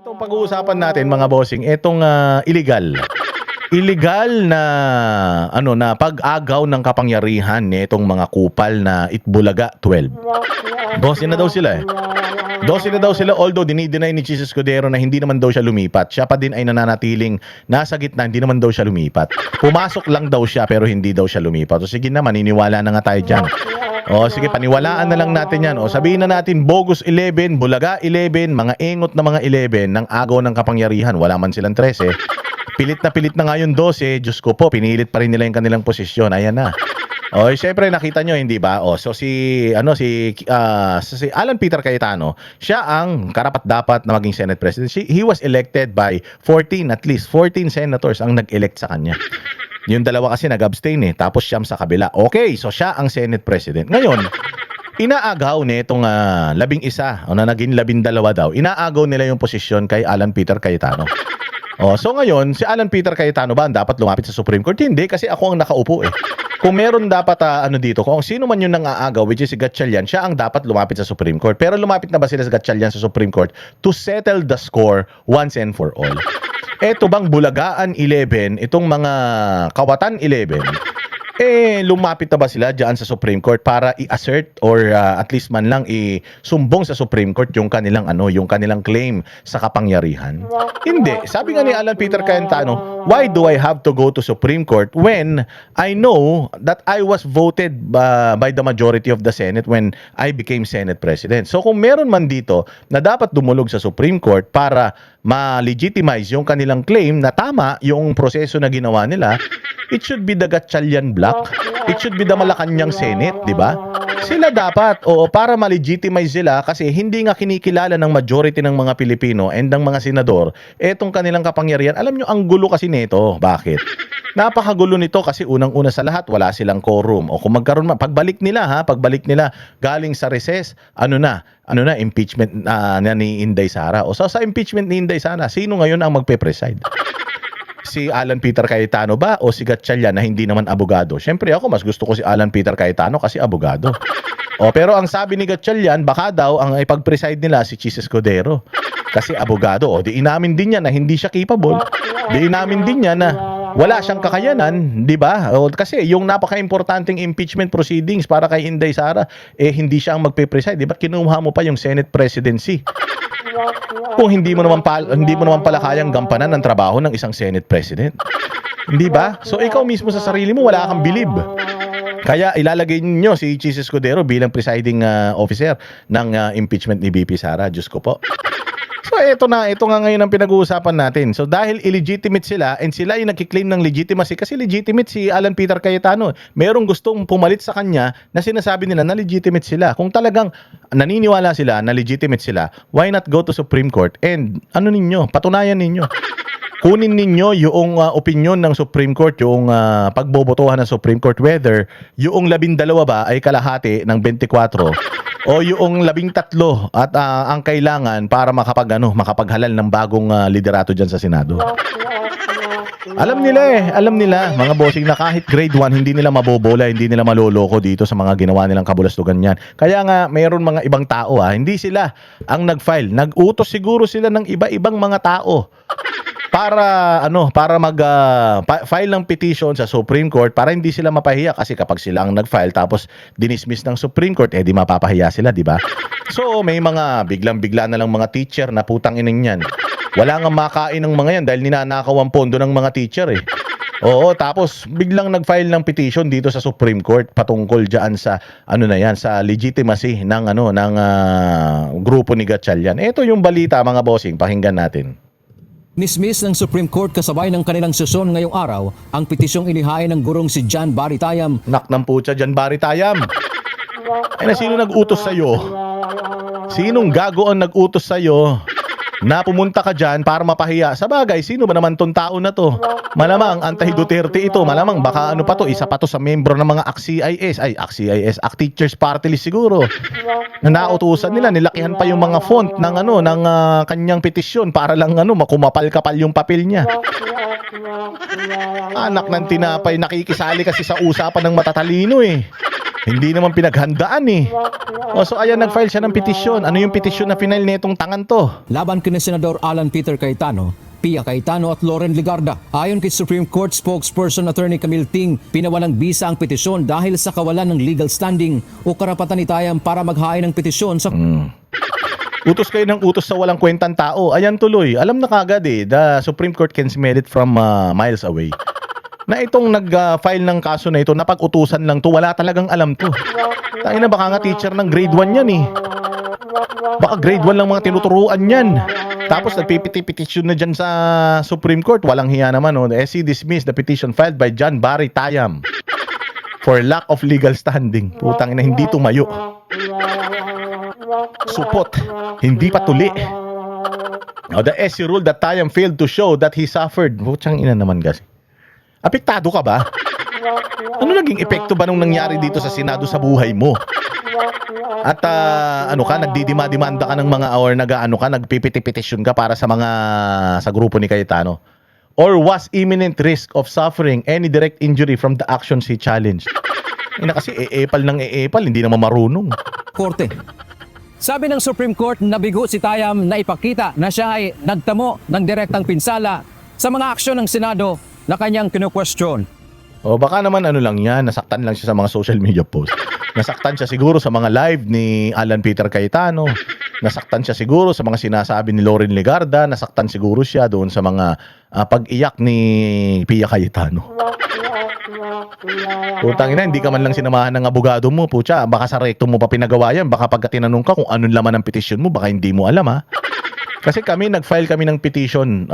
Itong pag-uusapan natin mga bossing, itong illegal. Illegal na na pag-agaw ng kapangyarihan nitong mga kupal na Itbulaga 12. 12 na daw sila eh. 12 na daw sila, although dinideny ni Jesus Escudero na hindi naman daw siya lumipat. Siya pa din ay nananatiling nasa gitna, hindi naman daw siya lumipat. Pumasok lang daw siya pero hindi daw siya lumipat. O sige na, maniniwala na nga tayo dyan. O sige, paniwalaan na lang natin yan. O sabihin na natin, bogus 11, Bulaga 11, mga engot na mga 11 ng agaw ng kapangyarihan. Wala man silang 13. Pilit na nga yung 12. Diyos ko po, pinilit pa rin nila yung kanilang posisyon. Ayan na. O, syempre nakita nyo, hindi ba? O, so si Alan Peter Cayetano, siya ang karapat-dapat na maging Senate President. He was elected by 14, at least 14 senators ang nag-elect sa kanya. Yung dalawa kasi nag-abstain eh, tapos siyam sa kabila. Okay, so siya ang Senate President. Ngayon, inaagaw nitong 11 o na naging 12 daw. Inaagaw nila yung posisyon kay Alan Peter Cayetano. Oh, so ngayon, si Alan Peter Cayetano ba dapat lumapit sa Supreme Court? Hindi, kasi ako ang nakaupo eh. Kung meron dapat dito, kung sino man yung nang-aagaw, which is si Gatchalian, siya ang dapat lumapit sa Supreme Court. Pero lumapit na ba sila sa Gatchalian sa Supreme Court to settle the score once and for all? Eto bang Bulagaan 11, itong mga Kawatan 11, lumapit na ba sila dyan sa Supreme Court para i-assert or at least man lang isumbong sa Supreme Court yung kanilang yung kanilang claim sa kapangyarihan? Hindi. Sabi nga ni Alan Peter Cayetano, why do I have to go to Supreme Court when I know that I was voted by the majority of the Senate when I became Senate President? So kung meron man dito na dapat dumulog sa Supreme Court para ma-legitimize yung kanilang claim na tama yung proseso na ginawa nila, it should be the Gatchalian block. It should be the Malacanang Senate, di ba? Sila dapat, para ma-legitimize sila kasi hindi nga kinikilala ng majority ng mga Pilipino and ng mga senador etong kanilang kapangyarihan. Alam nyo, ang gulo kasi nito. Bakit? Napakagulo nito kasi unang-una sa lahat, wala silang quorum. O kung magkaroon pagbalik nila galing sa recess, impeachment ni Inday Sara. O sa impeachment ni Inday Sara, sino ngayon ang magpe-preside? Si Alan Peter Cayetano ba o si Gatchalian na hindi naman abogado? Siyempre ako, mas gusto ko si Alan Peter Cayetano kasi abogado. Pero ang sabi ni Gatchalian, baka daw ang ipag-preside nila si Jesus Escudero kasi abogado. Di inamin din niya na hindi siya capable. Di inamin din niya na wala siyang kakayanan, di ba? Kasi yung napaka-importanting impeachment proceedings para kay Inday Sara, hindi siya ang magpe-preside. Di ba kinuha mo pa yung Senate presidency? Kung hindi mo naman pala kayang gampanan ng trabaho ng isang Senate President. Hindi ba? So ikaw mismo sa sarili mo wala kang bilib. Kaya ilalagay niyo si Jesus Escudero bilang presiding officer ng impeachment ni BP Sara. Diyos ko po. So ito nga ngayon ang pinag-uusapan natin. So dahil illegitimate sila and sila yung nagki-claim ng legitimacy kasi legitimate si Alan Peter Cayetano. Merong gustong pumalit sa kanya na sinasabi nila na legitimate sila. Kung talagang naniniwala sila na legitimate sila, why not go to Supreme Court and patunayan ninyo. Kunin ninyo yung opinion ng Supreme Court, yung pagbobotohan ng Supreme Court whether yung 12 ba ay kalahati ng 24 o yung 13 at ang kailangan para makapaghalal ng bagong liderato dyan sa Senado. Alam nila mga bossing na kahit grade 1 hindi nila mabobola, hindi nila maloloko dito sa mga ginawa nilang kabulastugan yan. Kaya nga mayroon mga ibang tao hindi sila ang nag-file. Nag-utos siguro sila ng iba-ibang mga tao para file ng petition sa Supreme Court para hindi sila mapahiya kasi kapag sila ang nag-file tapos dinismiss ng Supreme Court di mapapahiya sila, di ba? So may mga biglang-bigla na lang mga teacher na putang ineng yan. Wala nga makain ng mga yan dahil ninanakaw ang pondo ng mga teacher eh. Oo, tapos biglang nag-file ng petition dito sa Supreme Court patungkol diyan sa sa legitimacy ng grupo ni Gatchalian. Ito yung balita mga bossing, pakinggan natin. Dismiss ng Supreme Court kasabay ng kanilang sesyon ngayong araw ang petisyong inihain ng gurong si John Barry Tayam. Nak ng putya, John Barry Tayam. Sino nag-utos sa'yo? Sinong gago ang nag-utos sa'yo na pumunta ka dyan para mapahiya? Sa bagay, sino ba naman tong tao na to? Malamang anti-Duterte ito. Malamang baka isa pa to sa membro ng mga ACT-CIS, ACT Teachers Party List siguro. Na nautusan nila, nilakihan pa yung mga font ng kanyang petisyon para lang makumapal-kapal yung papel niya. Anak ng tinapay, nakikisali kasi sa usapan ng matatalino eh. Hindi naman pinaghandaan eh. O so ayan, nag-file siya ng petisyon. Ano yung petisyon na final nitong tangan to? Laban kina Senador Alan Peter Cayetano, Pia Cayetano at Loren Legarda. Ayon kay Supreme Court spokesperson Attorney Camille Ting, pinawalang bisa ang petisyon dahil sa kawalan ng legal standing o karapatan ni Tayam para maghain ng petisyon sa Utos kayo ng utos sa walang kwentang tao. Ayan tuloy. Alam na kagad eh. The Supreme Court can smell it from miles away. Na itong nag-file ng kaso na ito, napag-utusan lang to, wala talagang alam to. Tayo na, baka nga teacher ng grade 1 yan eh. Baka grade 1 lang mga tinuturuan yan. Tapos nagpipiti-petition na dyan sa Supreme Court. Walang hiya naman. Oh. The SC dismissed the petition filed by John Barry Tayam for lack of legal standing. Putang ina, hindi tumayo. Supot. Hindi pa tuli. Now, the SC ruled that Tayam failed to show that he suffered. Putang ina naman kasi. Apektado ka ba? Ano naging epekto ba nung nangyari dito sa Senado sa buhay mo? At ano ka, nagdidima-demanda ka ng mga or nagpipiti-petition ka para sa sa grupo ni Cayetano? Or was imminent risk of suffering any direct injury from the actions he challenged? Ina kasi eepal ng eepal, hindi naman marunong. korte. Sabi ng Supreme Court, nabigo si Tayam na ipakita na siya ay nagtamo ng direktang pinsala sa mga aksyon ng Senado na kanyang kinu-question. O baka naman ano lang yan, nasaktan lang siya sa mga social media post. Nasaktan siya siguro sa mga live ni Alan Peter Cayetano. Nasaktan siya siguro sa mga sinasabi ni Loren Legarda. Nasaktan siguro siya doon sa mga pag-iyak ni Pia Cayetano. Putang ina, hindi ka man lang sinamahan ng abogado mo, putya. Baka sa rectum mo pa pinagawa yan. Baka pagka tinanong ka kung anong laman ng petisyon mo, baka hindi mo alam ha. Kasi nag-file kami ng petition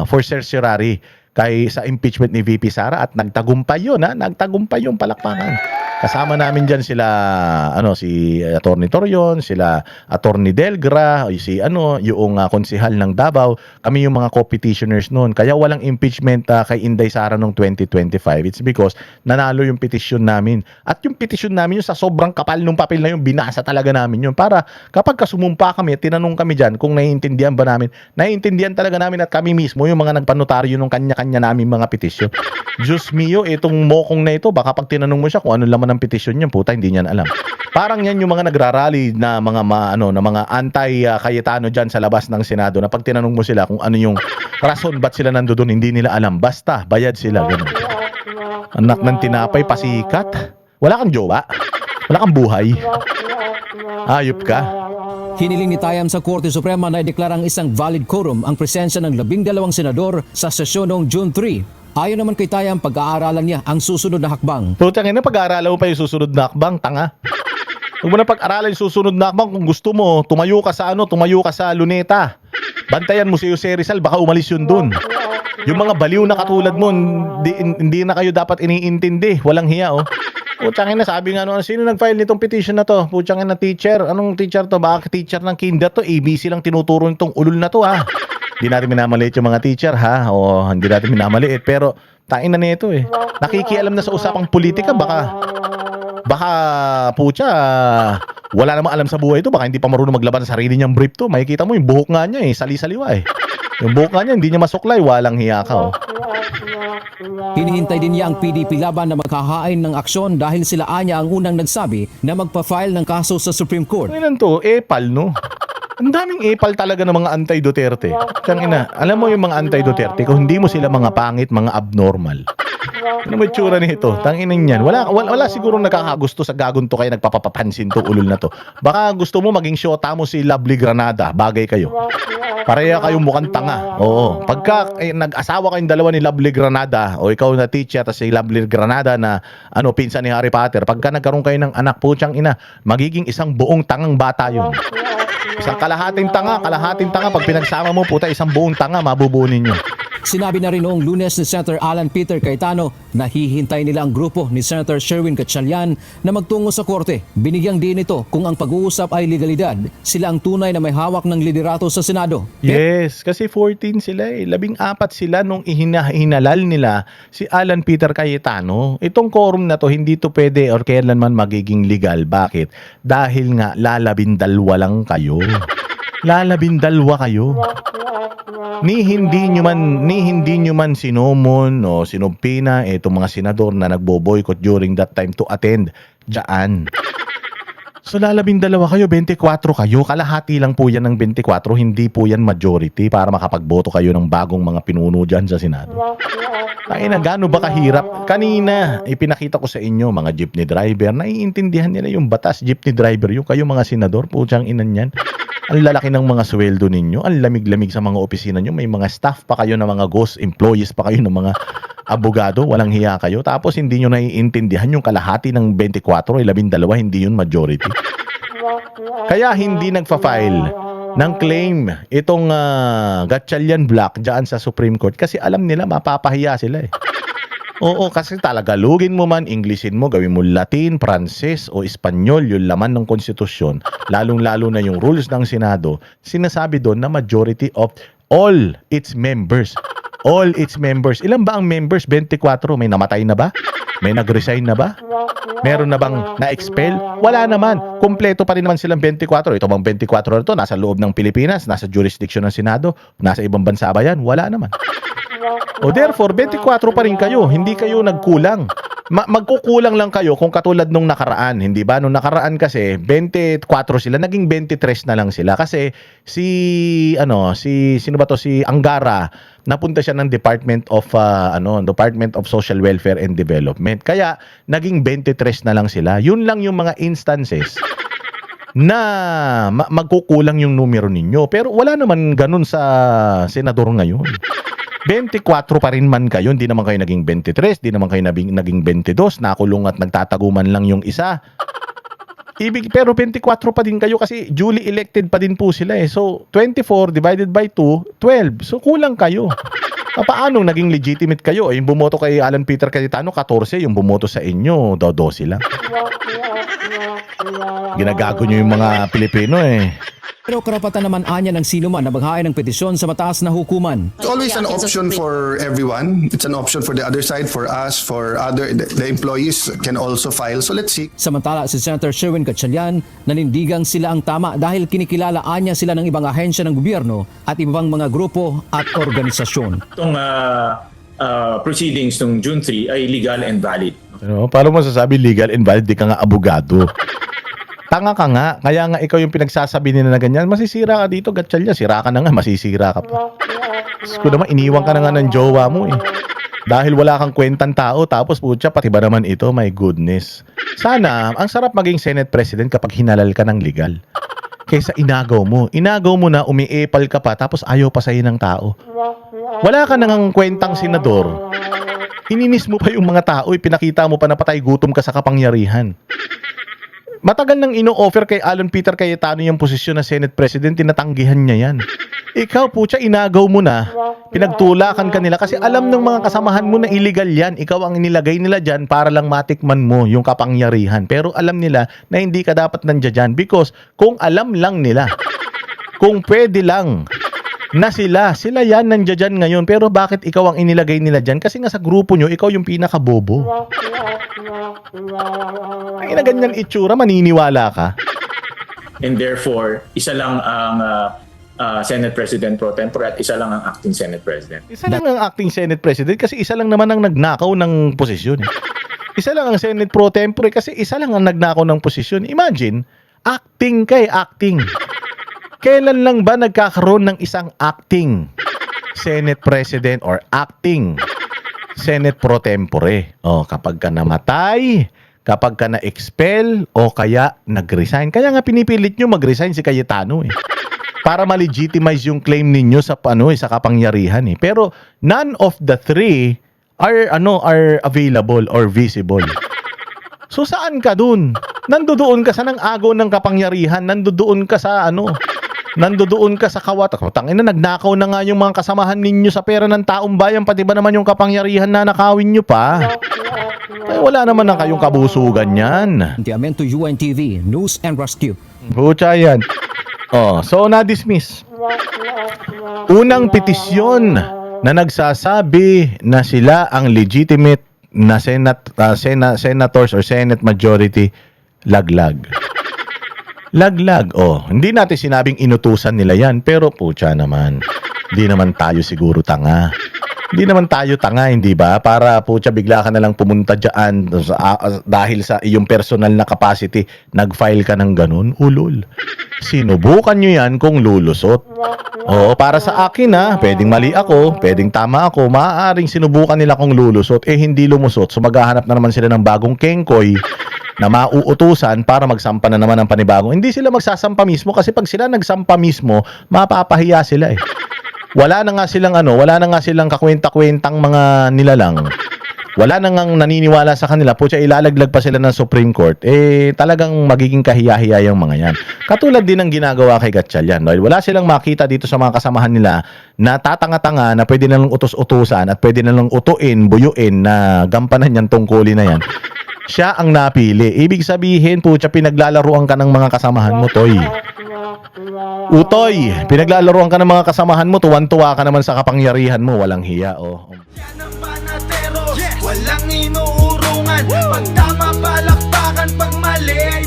for certiorari sa impeachment ni VP Sara at nagtagumpay yun ha. Nagtagumpay yung palakpakan. Kasama namin dyan sila si Attorney Torion, sila Attorney Delgra, yung konsehal ng Davao. Kami yung mga co-petitioners noon. Kaya walang impeachment kay Inday Sara noong 2025. It's because nanalo yung petition namin. At yung petition namin yung sa sobrang kapal nung papel na yun, binasa talaga namin yun. Para kapag kasumumpa kami at tinanong kami dyan kung naiintindihan ba namin, naiintindihan talaga namin at kami mismo yung mga nagpanotaryo nung kanya-kanya namin mga petition. Diyos mio, itong mokong na ito, baka pag tinanong mo siya kung ano laman ng petisyon niya, puta, hindi niya alam. Parang yan yung mga nagrarally na mga anti-Cayetano diyan sa labas ng Senado na pag tinanong mo sila kung ano yung rason ba't sila nandoon, hindi nila alam. Basta bayad sila, ganun. Anak ng tinapay, pasikat. Wala kang jowa. Wala kang buhay. Ayop ka. Hiniling ni Tayam sa Korte Suprema na ideklarang isang valid quorum ang presensya ng 12 senador sa sesyon noong June 3. Ayon naman kay Tayam, pag-aaralan niya ang susunod na hakbang. Putang ina, pag-aaralan mo pa yung susunod na hakbang, tanga. Huwag mo na pag-aralan yung susunod na hakbang. Kung gusto mo, tumayo ka sa Luneta. Bantayan mo si Jose Rizal, baka umalis yun dun. Yung mga baliw na katulad mo, hindi na kayo dapat iniintindi. Walang hiya, oh. Putang ina, sabi nga sino nag-file nitong petition na to? Putang ina, teacher. Anong teacher to? Baka teacher ng kinder to? ABC lang tinuturo nitong ulul na to, ha? Hindi natin minamaliit yung mga teacher, ha? O hindi natin minamaliit. Pero tain na nito eh. Nakikialam na sa usapang politika. Baka putya, wala namang alam sa buhay ito. Baka hindi pa marunong maglaban sa sarili niyang brief to. Makikita mo yung buhok nga niya eh. Sali-saliwa eh. Yung buhok nga niya, hindi niya masuklay. Walang hiya ka, oh. Hinihintay din niya ang PDP laban na maghahain ng aksyon dahil sila anya ang unang nagsabi na magpa-file ng kaso sa Supreme Court. Ano to? Epal, no? Ang daming epal talaga ng mga anti-Duterte. Alam mo yung mga anti-Duterte, kung hindi mo sila mga pangit, mga abnormal. Ano mo itsura nito? Tanginan yan. Wala siguro nakakagusto sa gagon to kaya nagpapapansin to ulol na to. Baka gusto mo maging syota mo si Lovely Granada. Bagay kayo. Pareha kayong mukhang tanga. Oo. Pagka nag-asawa kayong dalawa ni Lovely Granada o ikaw na teacher at si Lovely Granada na pinsan ni Harry Potter, pagka nagkaroon kayo ng anak, putyang ina, magiging isang buong tangang bata yun. Isang kalahating tanga. Pag pinagsama mo, puta, isang buong tanga, mabubuo ninyo. Sinabi na rin noong Lunes ni Senator Alan Peter Cayetano na hihintay nila ang grupo ni Senator Sherwin Gatchalian na magtungo sa korte. Binigyang din ito kung ang pag-uusap ay legalidad. Sila ang tunay na may hawak ng liderato sa Senado. Yes, kasi 14 sila eh. 14 sila nung hinalal nila si Alan Peter Cayetano. Itong quorum na to, hindi to pwede or kailanman magiging legal. Bakit? Dahil nga lalabindalwa lang kayo. Lalabindalwa kayo. Ni hindi nyo man sinumon o sinumpina itong mga senador na nagbo-boycott during that time to attend dyan. So lalabindalawa kayo, 24 kayo. Kalahati lang po yan ng 24, hindi po yan majority para makapagboto kayo ng bagong mga pinuno dyan sa Senado. Ay na, gaano ba kahirap? Kanina, ipinakita ko sa inyo, mga jeepney driver, naiintindihan nila yung batas, jeepney driver, yung kayo mga senador, putyang inan yan. Ang lalaki ng mga sweldo ninyo, ang lamig-lamig sa mga opisina nyo, may mga staff pa kayo na mga ghost employees pa kayo ng mga abogado, walang hiya kayo, tapos hindi nyo naiintindihan yung kalahati ng 24, 12, hindi yun majority. Kaya hindi nagfa-file ng claim itong Gatchalian Black dyan sa Supreme Court kasi alam nila mapapahiya sila eh. Oo, kasi tagalogin mo man, Englishin mo, gawin mo Latin, Pranses o Espanyol, yung laman ng konstitusyon, lalong-lalo na yung rules ng Senado, sinasabi doon na majority of all its members. All its members. Ilan ba ang members? 24. May namatay na ba? May nag-resign na ba? Meron na bang na-expel? Wala naman. Kumpleto pa rin naman silang 24. Ito bang 24 na ito? Nasa loob ng Pilipinas? Nasa jurisdiction ng Senado? Nasa ibang bansa ba yan? Wala naman. O therefore, 24 pa rin kayo. Hindi kayo nagkulang. Magkukulang lang kayo kung katulad nung nakaraan. Hindi ba? Nung nakaraan kasi, 24 sila. Naging 23 na lang sila. Kasi sino ba to? Si Angara, napunta siya ng Department of Social Welfare and Development. Kaya, naging 23 na lang sila. Yun lang yung mga instances na magkukulang yung numero ninyo. Pero wala naman ganun sa senador ngayon. 24 pa rin man kayo, hindi naman kayo naging 23, hindi naman kayo naging 22, nakulong at nagtataguman lang yung isa. Pero 24 pa din kayo kasi duly elected pa din po sila eh. So, 24 divided by 2, 12. So, kulang kayo. Paano naging legitimate kayo? Yung bumoto kay Alan Peter Cayetano, 14. Yung bumoto sa inyo, 12 lang. Ginagago nyo yung mga Pilipino eh. Pero karapatan naman anya ng sino man na maghain ng petisyon sa mataas na hukuman. It's always an option for everyone. It's an option for the other side, for us, for the employees can also file. So let's see. Samantala si Senator Sherwin Gatchalian nanindigang sila ang tama dahil kinikilala anya sila ng ibang ahensya ng gobyerno at ibang mga grupo at organisasyon. Itong proceedings ng June 3 ay legal and valid. Paano mo sasabi legal and valid? Di ka nga abogado. Tanga ka nga, kaya nga ikaw yung pinagsasabi nila na ganyan, masisira ka dito, Gatchalian, sira ka na nga, masisira ka pa. Ko naman, iniwan ka na nga ng jowa mo eh. Dahil wala kang kwentang tao, tapos putya, pati ba naman ito, my goodness. Sana, ang sarap maging Senate President kapag hinalal ka ng legal. Kaysa inagaw mo na, umiepal ka pa, tapos ayaw pa sa'yo ng tao. Wala ka nang kwentang senador. Ininis mo pa yung mga tao, pinakita mo pa na patay gutom ka sa kapangyarihan. Matagal nang ino-offer kay Alan Peter Cayetano yung posisyon na Senate President, tinatanggihan niya yan. Ikaw po, inagaw mo na, pinagtulakan ka nila kasi alam ng mga kasamahan mo na illegal yan. Ikaw ang inilagay nila dyan para lang matikman mo yung kapangyarihan. Pero alam nila na hindi ka dapat nandiyan dyan because kung alam lang nila, kung pwede lang na sila yan nandiyan dyan ngayon. Pero bakit ikaw ang inilagay nila dyan? Kasi nga sa grupo nyo, ikaw yung pinakabobo. Ay na ganyang itsura, maniniwala ka. And therefore, isa lang ang Senate President pro tempore at isa lang ang acting Senate President. Isa lang ang acting Senate President kasi isa lang naman ang nagnakaw ng posisyon. Isa lang ang Senate pro tempore kasi isa lang ang nagnakaw ng posisyon. Imagine, acting kay acting. Kailan lang ba nagkakaroon ng isang acting Senate President or acting Senate pro tempore? Kapag ka namatay, kapag ka na-expel, o kaya nag-resign. Kaya nga pinipilit nyo mag-resign si Cayetano eh. Para ma-legitimize yung claim ninyo sa sa kapangyarihan eh. Pero none of the three are available or visible. So saan ka dun? Nandoon ka sa nang-agaw ng kapangyarihan, nandoon ka sa nandoon ka sa kawat. Tangina, nagnakaw na nga yung mga kasamahan ninyo sa pera ng taong bayan, pati ba naman yung kapangyarihan na nakawin nyo pa? Ay, wala naman na kayong kabusugan yan. Tiamento UNTV News and Rescue. Pucha yan. So na-dismiss. Unang petisyon na nagsasabi na sila ang legitimate na senators or Senate majority, laglag. Laglag. Oh, hindi natin sinabing inutusan nila yan, pero putya naman. Hindi naman tayo siguro tanga. Hindi naman tayo tanga, hindi ba? Para putya bigla ka na lang pumunta dyan dahil sa iyong personal na capacity, nag-file ka ng ganun, ulol. Sinubukan nyo yan kung lulusot. Oo, para sa akin ha, pwedeng mali ako, pwedeng tama ako, maaaring sinubukan nila kung lulusot, hindi lumusot. So maghahanap na naman sila ng bagong kengkoy na mauutusan para magsampa na naman ng panibagong. Hindi sila magsasampa mismo kasi pag sila nagsampa mismo, mapapahiya sila eh. Wala na nga silang kakwenta-kwentang mga nilalang. Wala na ngang naniniwala sa kanila, putya ilalaglag pa sila ng Supreme Court, talagang magiging kahiya-hiya yung mga yan. Katulad din ng ginagawa kay Gatchalian. No? Wala silang makita dito sa mga kasamahan nila na tatanga-tanga na pwede na lang utos-utusan at pwede na lang utuin, buyuin na gampanan yan tungkulin na yan. Siya ang napili. Ibig sabihin, putya pinaglalaruan ka ng mga kasamahan mo, Toy. Utoy, pinaglalaruan ka ng mga kasamahan mo, tuwan-tuwa ka naman sa kapangyarihan mo, walang hiya, oh. Yan ang panatero, walang inuurungan. Pag tama palakpakan, pag mali ay